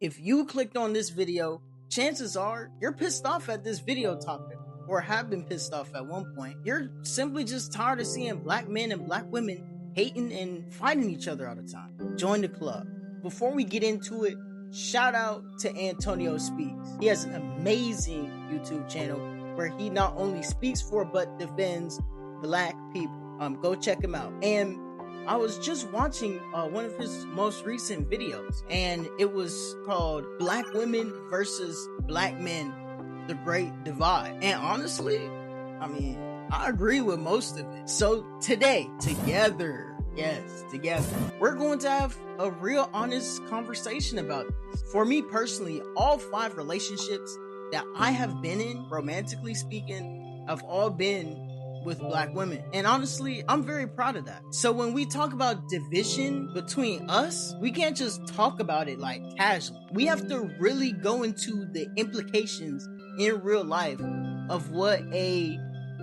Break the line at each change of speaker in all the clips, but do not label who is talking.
If you clicked on this video, chances are you're pissed off at this video topic, or have been pissed off at one point. You're simply just tired of seeing black men and black women hating and fighting each other all the time. Join the club. Before we get into it, shout out to Antonio Speaks. He has an amazing YouTube channel where he not only speaks for but defends black people. Go check him out. And I was just watching one of his most recent videos, and it was called Black Women versus Black Men, The Great Divide. And honestly, I mean, I agree with most of it. So today, together, we're going to have a real honest conversation about this. For me personally, all 5 relationships that I have been in, romantically speaking, have all been with black women. And honestly, I'm very proud of that. So when we talk about division between us, we can't just talk about it like casually. We have to really go into the implications in real life of what a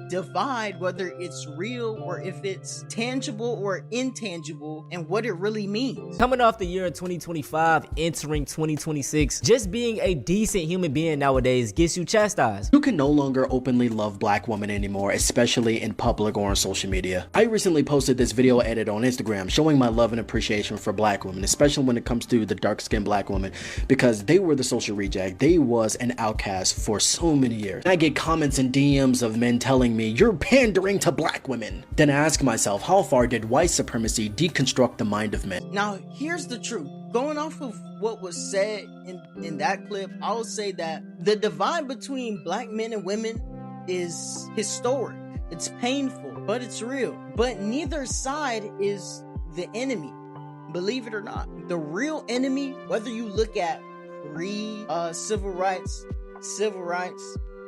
divide, whether it's real or if it's tangible or intangible, and what it really means.
Coming off the year of 2025, entering 2026, just being a decent human being nowadays gets you chastised.
You can no longer openly love black women anymore, especially in public or on social media. I recently posted this video edit on Instagram showing my love and appreciation for black women, especially when it comes to the dark-skinned black women, because they were the social reject. They was an outcast for so many years. I get comments and DMs of men telling me, "You're pandering to black women." Then I ask myself, how far did white supremacy deconstruct the mind of men?
Now, here's the truth. Going off of what was said in that clip, I will say that the divide between black men and women is historic. It's painful, but it's real. But neither side is the enemy, believe it or not. The real enemy, whether you look at civil rights,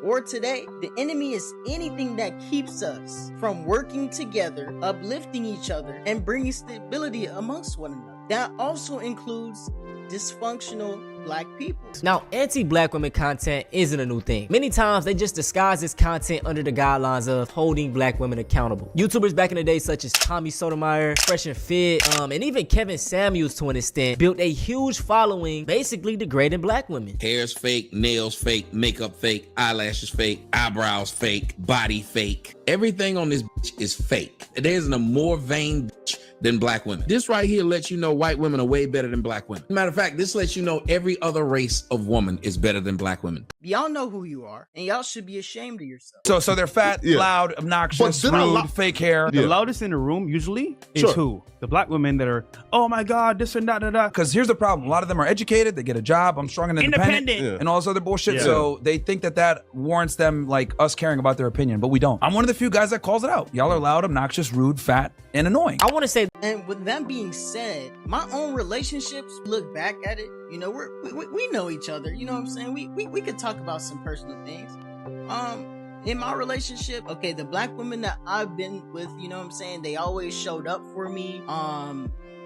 or today, the enemy is anything that keeps us from working together, uplifting each other, and bringing stability amongst one another. That also includes dysfunctional black people.
Now, anti-black women content isn't a new thing. Many times they just disguise this content under the guidelines of holding black women accountable. YouTubers back in the day such as Tommy Sotomayor, Fresh and Fit, and even Kevin Samuels to an extent built a huge following basically degrading black women.
Hair's fake, nails fake, makeup fake, eyelashes fake, eyebrows fake, body fake. Everything on this bitch is fake. There isn't a more vain bitch than black women. This right here lets you know white women are way better than black women. Matter of fact, this lets you know every other race of woman is better than black women.
Y'all know who you are, and y'all should be ashamed of yourself.
So they're fat, loud, obnoxious, rude, fake hair.
The loudest in the room usually is who? The black women that are, oh my God, this and that.
Because here's the problem. A lot of them are educated. They get a job. I'm strong and independent. And all this other bullshit. So they think that warrants them, like, us caring about their opinion, but we don't. I'm one of the few guys that calls it out. Y'all are loud, obnoxious, rude, fat, and annoying.
I want to say,
and with that being said, my own relationships, look back at it, you know, we know each other, you know what I'm saying? We could talk about some personal things. In my relationship, okay, the black women that I've been with, you know what I'm saying, they always showed up for me.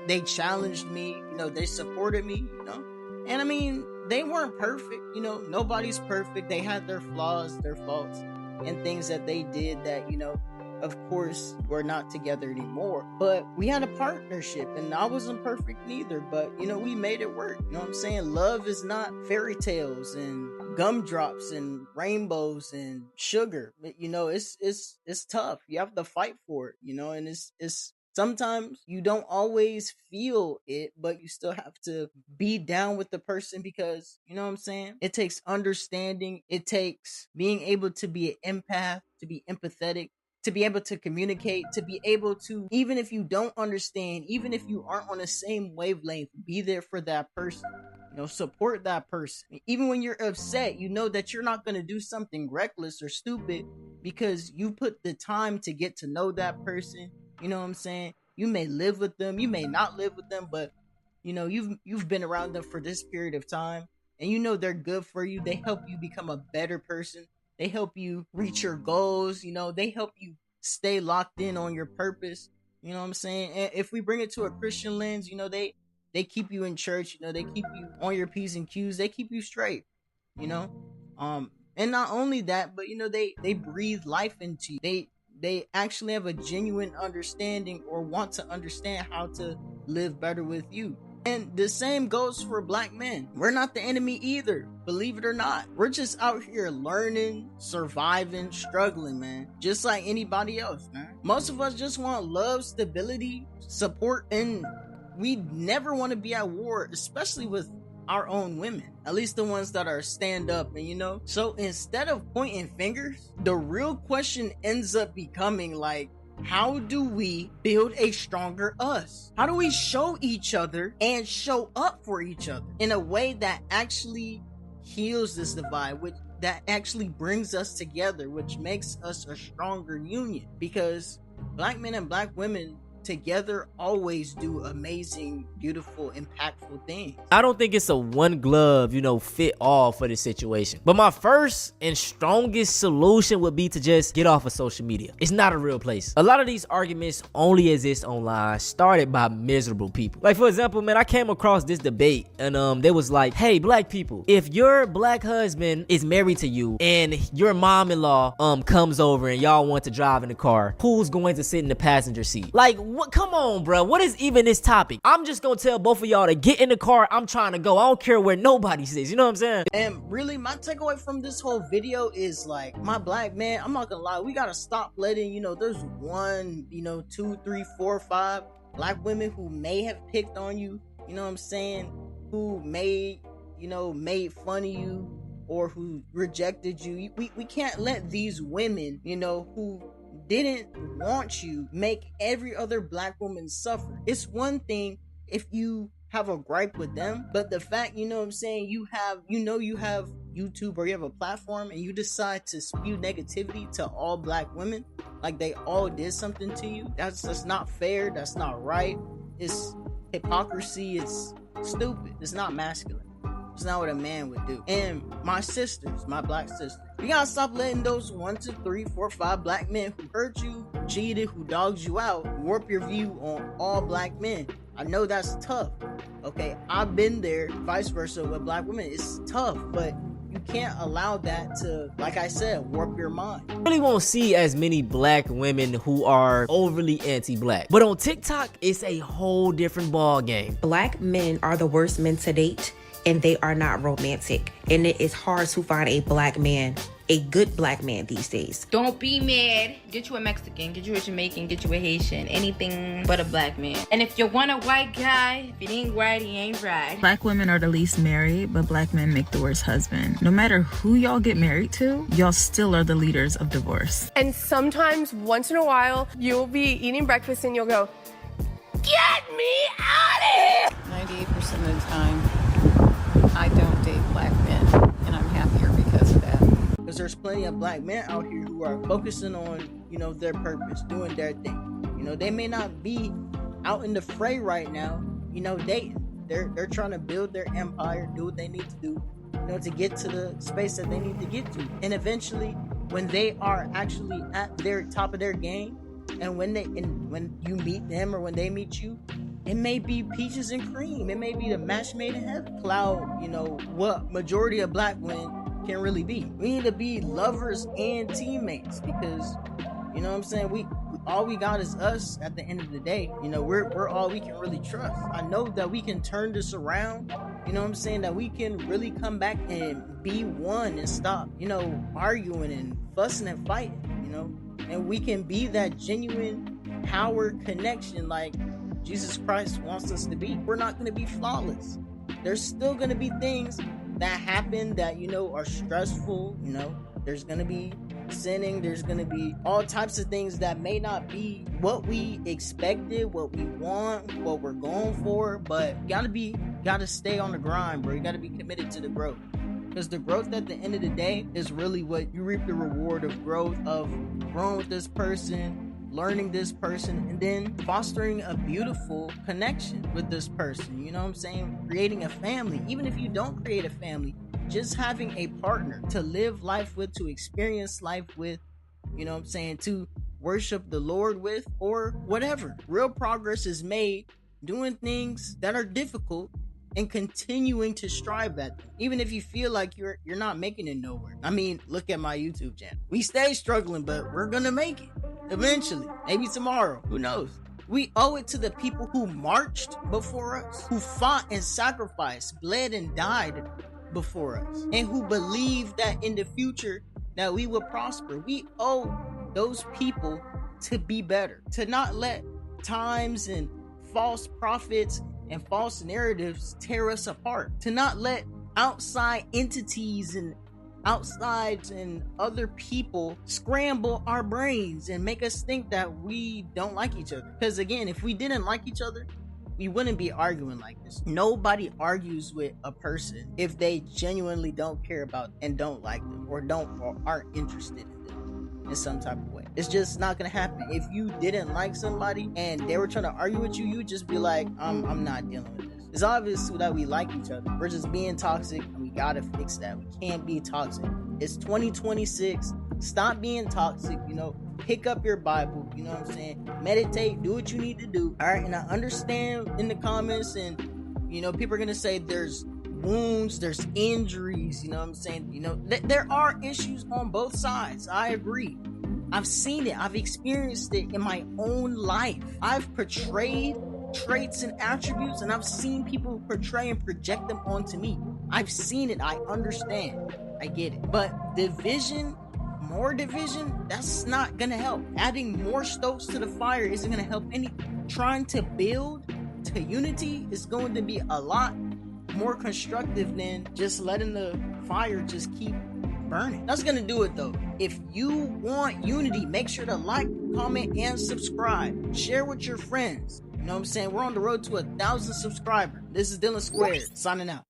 They challenged me, you know, they supported me, you know. And I mean, they weren't perfect, you know, nobody's perfect. They had their flaws, their faults, and things that they did that, you know, of course, we're not together anymore, but we had a partnership, and I wasn't perfect neither, but, you know, we made it work. You know what I'm saying? Love is not fairy tales and gumdrops and rainbows and sugar. You know, it's tough. You have to fight for it, you know, and it's sometimes you don't always feel it, but you still have to be down with the person because, you know what I'm saying? It takes understanding. It takes being able to be an empath, to be empathetic, to be able to communicate, to be able to, even if you don't understand, even if you aren't on the same wavelength, be there for that person, you know, support that person. Even when you're upset, you know that you're not going to do something reckless or stupid because you put the time to get to know that person. You know what I'm saying? You may live with them, you may not live with them, but you know, you've been around them for this period of time, and you know they're good for you. They help you become a better person. They help you reach your goals, you know, they help you stay locked in on your purpose. You know what I'm saying? And if we bring it to a Christian lens, you know, they keep you in church, you know, they keep you on your P's and Q's, they keep you straight, you know? And not only that, but you know, they breathe life into you. They actually have a genuine understanding or want to understand how to live better with you. And the same goes for black men. We're not the enemy either, believe it or not. We're just out here learning, surviving, struggling, man. Just like anybody else, man. Most of us just want love, stability, support, and we never want to be at war, especially with our own women, at least the ones that are stand up. And so instead of pointing fingers, the real question ends up becoming like, how do we build a stronger us? How do we show each other and show up for each other in a way that actually heals this divide, which that actually brings us together, which makes us a stronger union? Because black men and black women together always do amazing, beautiful, impactful things.
I don't think it's a one glove, fit all for this situation. But my first and strongest solution would be to just get off of social media. It's not a real place. A lot of these arguments only exist online, started by miserable people. Like, for example, man, I came across this debate and they was like, hey, black people, if your black husband is married to you and your mom-in-law comes over and y'all want to drive in the car, who's going to sit in the passenger seat? Like, what? Come on, bro. What is even this topic? I'm just gonna tell both of y'all to get in the car. I'm trying to go. I don't care where nobody sits. You know what I'm saying?
And really, my takeaway from this whole video is like, my black man, I'm not gonna lie, we gotta stop letting, there's 1, 2, 3, 4, 5 black women who may have picked on you, you know what I'm saying, who may, made fun of you or who rejected you. We can't let these women, who didn't want you, make every other black woman suffer. It's one thing if you have a gripe with them, but the fact, you have YouTube or you have a platform and you decide to spew negativity to all black women, like they all did something to you, that's not fair, that's not right, it's hypocrisy, it's stupid, it's not masculine. It's not what a man would do. And my sisters, my black sisters, you gotta stop letting those 1, 2, 3, 4, 5 black men who hurt you, cheated, who dogs you out, warp your view on all black men. I know that's tough. Okay, I've been there, vice versa with black women. It's tough, but you can't allow that to, like I said, warp your mind.
You really won't see as many black women who are overly anti-black. But on TikTok, it's a whole different ball game.
Black men are the worst men to date, and they are not romantic. And it is hard to find a black man, a good black man these days.
Don't be mad. Get you a Mexican, get you a Jamaican, get you a Haitian, anything but a black man. And if you want a white guy, if it ain't white, he ain't right.
Black women are the least married, but black men make the worst husband. No matter who y'all get married to, y'all still are the leaders of divorce.
And sometimes, once in a while, you'll be eating breakfast and you'll go, get me out of here!
98% of the time, I don't date black men, and I'm happier because of that.
Because there's plenty of black men out here who are focusing on, their purpose, doing their thing. They may not be out in the fray right now, dating. They're trying to build their empire, do what they need to do, to get to the space that they need to get to. And eventually, when they are actually at their top of their game, and when you meet them or when they meet you, it may be peaches and cream. It may be the match made in heaven. Cloud, what majority of black women can really be. We need to be lovers and teammates because, we all we got is us at the end of the day. We're all we can really trust. I know that we can turn this around. That we can really come back and be one and stop, arguing and fussing and fighting, and we can be that genuine power connection like Jesus Christ wants us to be. We're not going to be flawless. There's still going to be things that happen that, are stressful. There's going to be sinning. There's going to be all types of things that may not be what we expected, what we want, what we're going for. But you gotta stay on the grind, bro. You got to be committed to the growth. Because the growth at the end of the day is really what you reap the reward of growth, of growing with this person, learning this person, and then fostering a beautiful connection with this person. Creating a family. Even if you don't create a family, just having a partner to live life with, to experience life with, to worship the Lord with, or whatever. Real progress is made doing things that are difficult and continuing to strive at them, even if you feel like you're not making it nowhere. Look at my YouTube channel. We stay struggling, but we're gonna make it eventually. Maybe tomorrow, who knows? We owe it to the people who marched before us, who fought and sacrificed, bled and died before us, and who believed that in the future that we would prosper. We owe those people to be better, to not let times and false prophets and false narratives tear us apart, to not let outside entities and outsides and other people scramble our brains and make us think that we don't like each other. Because again, if we didn't like each other, we wouldn't be arguing like this. Nobody argues with a person if they genuinely don't care about and don't like them, or aren't interested in them in some type of way. It's just not gonna happen. If you didn't like somebody and they were trying to argue with you, you would just be like, I'm not dealing with this. It's obvious that we like each other. We're just being toxic, and we gotta fix that. We can't be toxic. It's 2026. Stop being toxic, pick up your Bible, you know what I'm saying? Meditate, do what you need to do. All right, and I understand in the comments, and people are gonna say there's wounds, there's injuries, you know what I'm saying? There are issues on both sides. I agree. I've seen it. I've experienced it in my own life. I've portrayed traits and attributes, and I've seen people portray and project them onto me. I've seen it. I understand. I get it. But more division, that's not gonna help. Adding more stoves to the fire isn't gonna help anything. Trying to build to unity is going to be a lot more constructive than just letting the fire just keep burning. That's gonna do it though. If you want unity, make sure to like, comment, and subscribe. Share with your friends. You know what I'm saying? We're on the road to 1,000 subscribers. This is DylanSquared signing out.